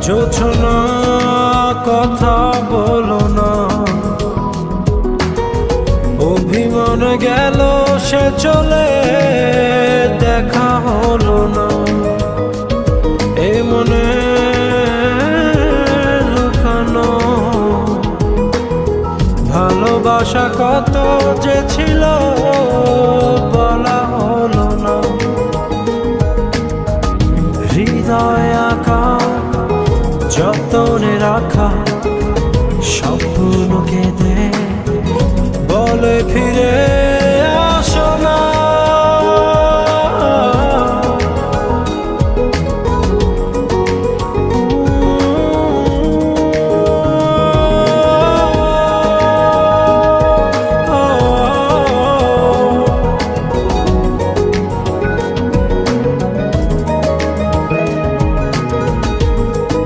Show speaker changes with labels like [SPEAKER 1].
[SPEAKER 1] জোছনা কথা বলো না, অভিমান গেল সে চলে, দেখা হলো না। এ মনে লুকানো ভালোবাসা কত যে ছিল, বলা হলো না। হৃদয় আঁকা যতনে রাখা স্বপ্ন কেঁদে বলে ফিরে